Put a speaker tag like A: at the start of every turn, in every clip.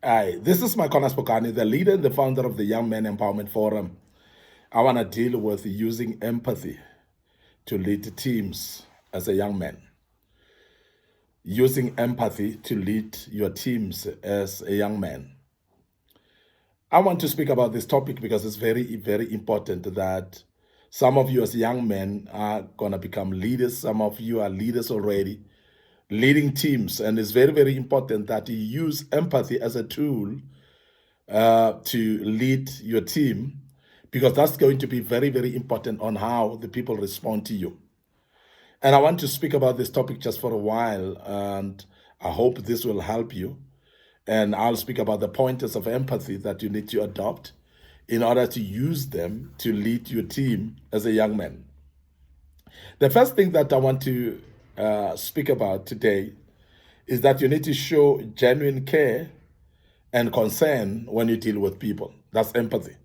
A: Hi, this is Micornus, Phokane, the leader and the founder of the Young Men Empowerment Forum. I want to deal with using empathy to lead teams as a young man. Using empathy to lead your teams as a young man. I want to speak about this topic because it's very, very important that some of you as young men are going to become leaders. Some of you are leaders already, leading teams. And it's very, very important that you use empathy as a tool to lead your team, because that's going to be very, very important on how the people respond to you. And I want to speak about this topic just for a while, and I hope this will help you. And I'll speak about the pointers of empathy that you need to adopt in order to use them to lead your team as a young man. The first thing that I want to speak about today is that you need to show genuine care and concern when you deal with people. That's empathy.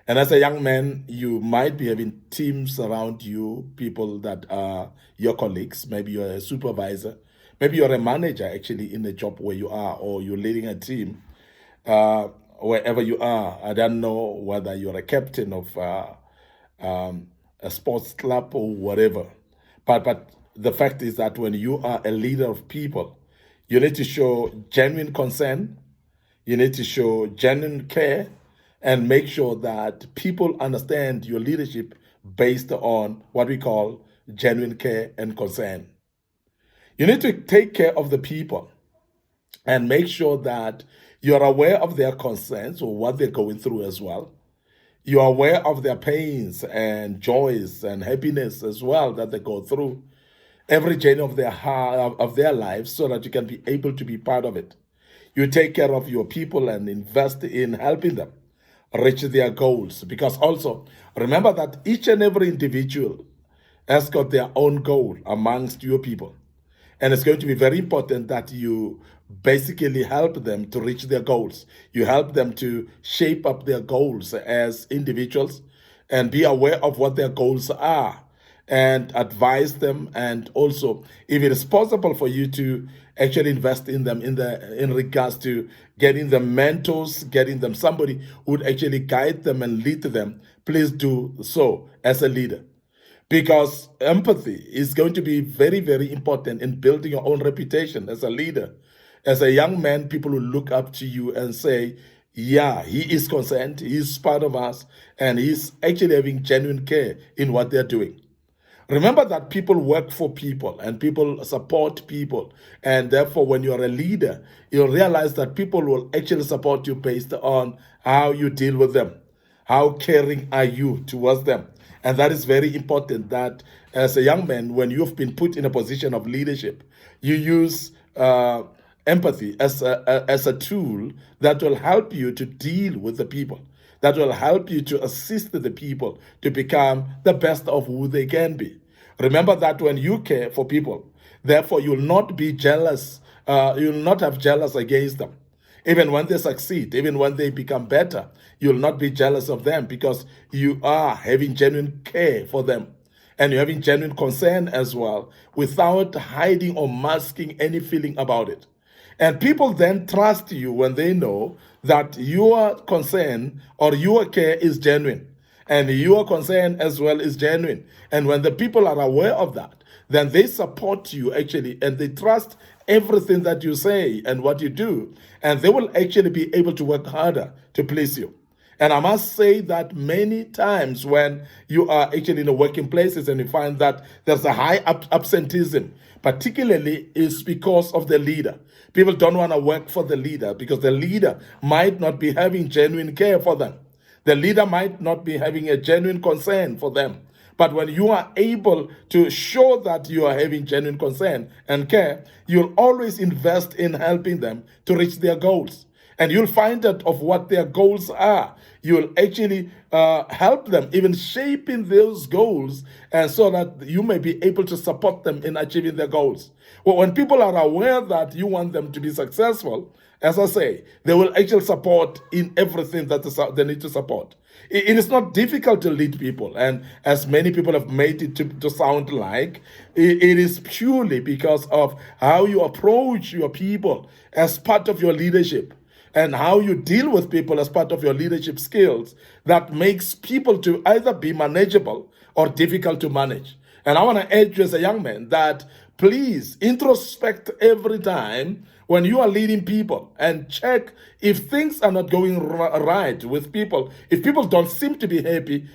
A: And as a young man, you might be having teams around you, people that are your colleagues. Maybe you're a supervisor. Maybe you're a manager actually in the job where you are, or you're leading a team wherever you are. I don't know whether you're a captain of a sports club or whatever. But the fact is that when you are a leader of people, you need to show genuine concern, you need to show genuine care, and make sure that people understand your leadership based on what we call genuine care and concern. You need to take care of the people and make sure that you're aware of their concerns or what they're going through as well. You're aware of their pains and joys and happiness as well that they go through every journey of their lives, so that you can be able to be part of it. You take care of your people and invest in helping them reach their goals, because also remember that each and every individual has got their own goal amongst your people, and it's going to be very important that you basically help them to reach their goals. You help them to shape up their goals as individuals and be aware of what their goals are and advise them. And also, if it is possible for you to actually invest in them in regards to getting them mentors, getting them somebody who would actually guide them and lead them, please do so as a leader. Because empathy is going to be very, very important in building your own reputation as a leader. As a young man, people will look up to you and say, yeah, he is concerned, he's part of us, and he's actually having genuine care in what they're doing. Remember that people work for people and people support people. And therefore, when you're a leader, you'll realize that people will actually support you based on how you deal with them. How caring are you towards them? And that is very important, that as a young man, when you've been put in a position of leadership, you use empathy as a tool that will help you to deal with the people, that will help you to assist the people to become the best of who they can be. Remember that when you care for people, therefore you'll not be jealous, you'll not have jealous against them. Even when they succeed, even when they become better, you'll not be jealous of them, because you are having genuine care for them. And you're having genuine concern as well, without hiding or masking any feeling about it. And people then trust you when they know that your concern or your care is genuine, and your concern as well is genuine. And when the people are aware of that, then they support you actually, and they trust everything that you say and what you do, and they will actually be able to work harder to please you. And I must say that many times when you are actually in the working places and you find that there's a high absenteeism, particularly is because of the leader. People don't want to work for the leader because the leader might not be having genuine care for them. The leader might not be having a genuine concern for them. But when you are able to show that you are having genuine concern and care, you'll always invest in helping them to reach their goals. And you'll find out of what their goals are. You'll actually help them, even shaping those goals, and so that you may be able to support them in achieving their goals. Well, when people are aware that you want them to be successful, as I say, they will actually support in everything that they need to support. It is not difficult to lead people, and as many people have made it to sound like, it is purely because of how you approach your people as part of your leadership. and how you deal with people as part of your leadership skills that makes people to either be manageable or difficult to manage. And I want to urge you as a young man that please introspect every time when you are leading people and check if things are not going right with people. If people don't seem to be happy,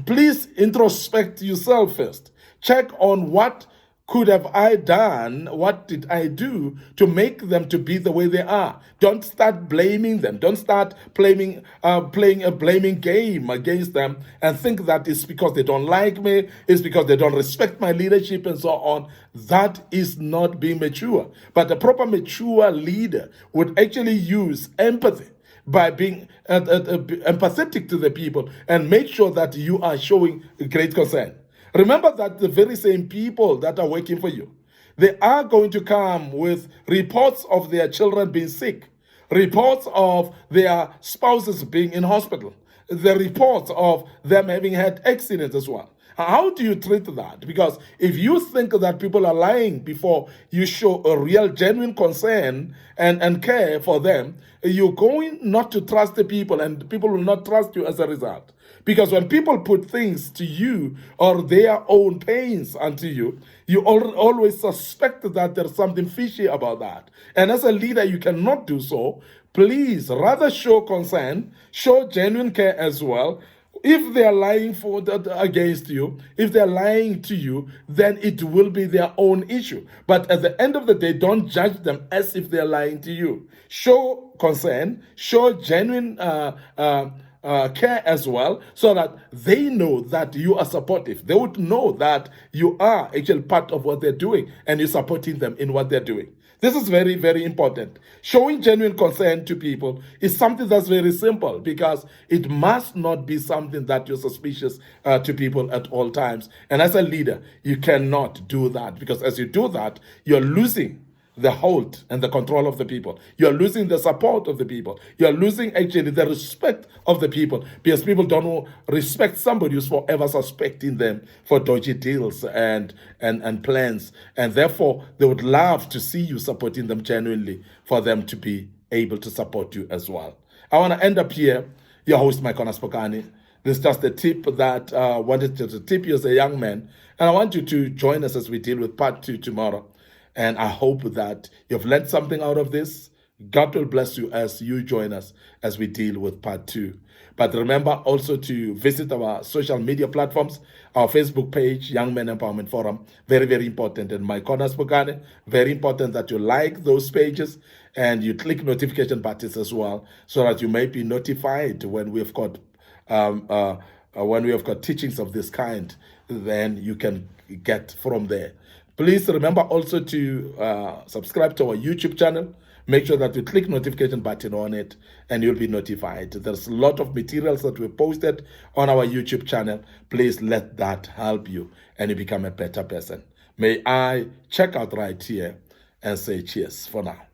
A: please introspect yourself first. Check on what could have I done, what did I do to make them to be the way they are. Don't start blaming them. Don't start playing a blaming game against them and think that it's because they don't like me, it's because they don't respect my leadership and so on. That is not being mature. But a proper mature leader would actually use empathy by being empathetic to the people and make sure that you are showing great concern. Remember that the very same people that are working for you, they are going to come with reports of their children being sick, reports of their spouses being in hospital, the reports of them having had accidents as well. How do you treat that? Because if you think that people are lying before you show a real, genuine concern and care for them, you're going not to trust the people, and people will not trust you as a result. Because when people put things to you or their own pains unto you, you always suspect that there's something fishy about that. And as a leader, you cannot do so. Please, rather show concern, show genuine care as well. If they are lying against you, if they're lying to you, then it will be their own issue. But at the end of the day, don't judge them as if they're lying to you. Show concern, show genuine care as well, so that they know that you are supportive. They would know that you are actually part of what they're doing and you're supporting them in what they're doing. This is very, very important. Showing genuine concern to people is something that's very simple, because it must not be something that you're suspicious to people at all times. And as a leader, you cannot do that, because as you do that, you're losing the hold and the control of the people. You're losing the support of the people. You're losing actually the respect of the people, because people don't respect somebody who's forever suspecting them for dodgy deals and plans. And therefore, they would love to see you supporting them genuinely for them to be able to support you as well. I want to end up here. Your host, Micornus Phokane. This is just a tip that I wanted to tip you as a young man. And I want you to join us as we deal with part 2 tomorrow. And I hope that you've learned something out of this. God will bless you as you join us as we deal with part 2. But remember also to visit our social media platforms, our Facebook page, Young Men Empowerment Forum, very, very important. And Micornus Phokane, very important that you like those pages and you click notification buttons as well, so that you may be notified when we have got teachings of this kind. Then you can get from there. Please remember also to subscribe to our YouTube channel. Make sure that you click notification button on it and you'll be notified. There's a lot of materials that we posted on our YouTube channel. Please let that help you and you become a better person. May I check out right here and say cheers for now.